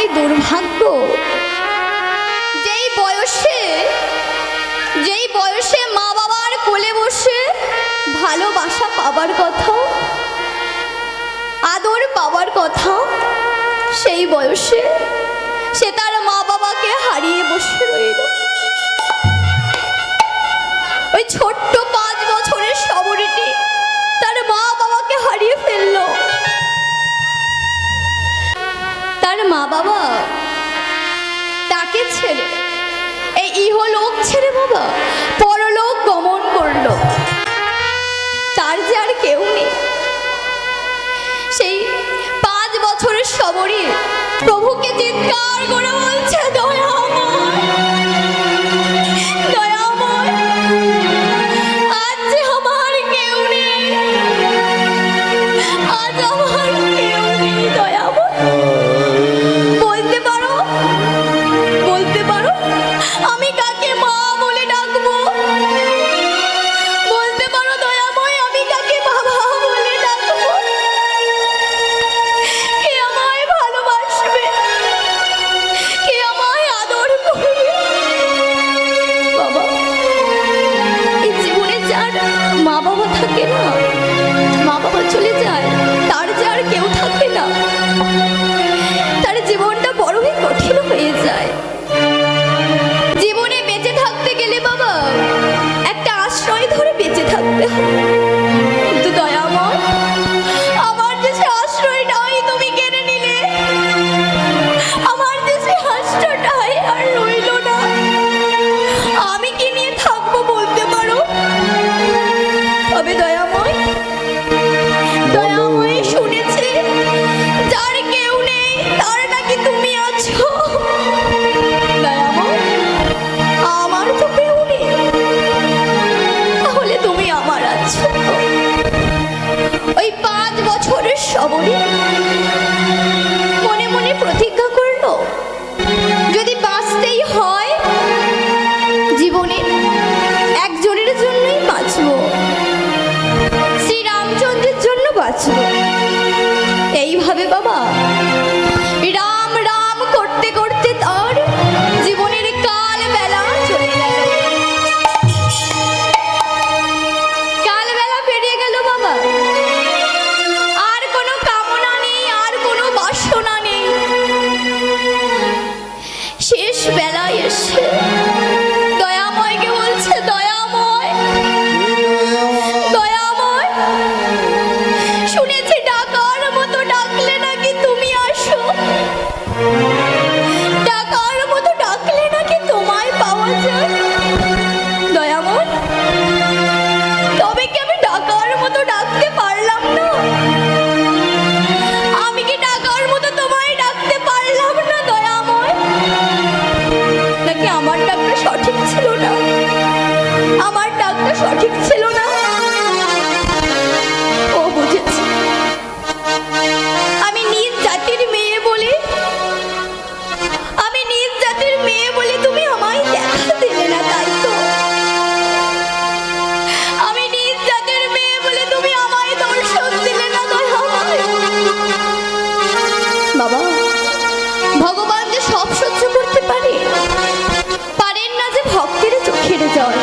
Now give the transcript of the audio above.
এমনই দুর্ভাগ্য, যেই বয়সে মা বাবার কোলে বসে ভালোবাসা পাবার কথা, আদর পাবার কথা, সেই বয়সে সে তার মা বাবাকে হারিয়ে বসে রইল। ওই ছোট্ট 5 বছরের শবরীটি তার মা বাবাকে হারিয়ে ফেলল। তার মা বাবা তাকে ছেড়ে, এই ইহলোক ছেড়ে বাবা পরলোক গমন করল। তার যে আর কেউ নেই। সেই 5 বছরের শবরী প্রভুকে চিৎকার করে বলছে, দয়াময়, দয়াময়, আজ যে আমার কেউ নেই, আজ আমার কেউ নেই, দয়াময়। বলতে পারো, বলতে পারো আমি কাকে মা বলে ডাকবো? বলতে পারো দয়াময় আমি কাকে বাবা বলে ডাকবো? কে আমায় ভালোবাসবে, কে আমায় আদর করবে? বাবা, এই জীবনে যার মা বাবা থাকে না, মা বাবা চলে যায়, তার যে আর কেউ থাকে না, তার জীবনটা বড়ই কঠিন হয়ে যায়। জীবনে বেঁচে থাকতে গেলে বাবা একটা আশ্রয় ধরে বেঁচে থাকতে হয়। কিন্তু দয়াময়, আমার যে সে আশ্রয়টাই তুমি কেড়ে নিলে, আমার যে সে আশ্রয়টাই আর রইল না। আমি কি নিয়ে থাকবো বলতে পারো? তবে দয়াময়, দয়াময়, শুনেছি যার কেউ নেই তার নাকি তুমি আছো। দয়াময়, আমার তো কেউ নেই, তাহলে তুমি আমার আছো। ওই 5 বছরের শবরী মনে মনে প্রতিজ্ঞা করলো, যদি বাঁচতেই হয় জীবনে একজনের জন্যই বাঁচবো, শ্রীরামচন্দ্রের জন্য বাঁচবো। এইভাবে বাবা রাম রাম করতে করতে তার জীবনের কাল বেলা চলে গেল। কাল বেলা পেরিয়ে গেল বাবা, আর কোনো কামনা নেই, আর কোনো বাসনা নেই। শেষ বেলায় এসে দয়াময়কে বলছে, দয়াময়, দয়াময়, শুনেছি ডাকার মতো ডাকলে নাকি তুমি আসো, ডাকার মতো ডাকলে নাকি তোমায় পাওয়া যায়। দয়াময়, তবে কি আমি ডাকার মতো ডাকতে পারলাম না? আমি কি ডাকার মতো তোমায় ডাকতে পারলাম না দয়াময়? নাকি আমার ডাকটা সঠিক ছিল না? আমার ডাকটা সঠিক ছিল না? ও বুঝেছি, আমি নিজ জাতির মেয়ে বলে, আমি নিজ জাতির মেয়ে বলে তুমি আমায় দেখা দিলে না, তাই তো? আমি নিজ জাতির মেয়ে বলে তুমি আমায় দর্শন দিলে না দয়াময়। বাবা, ভগবান যে সব সহ্য করতে পারে, পারেন না যে ভক্তের চোখের জল।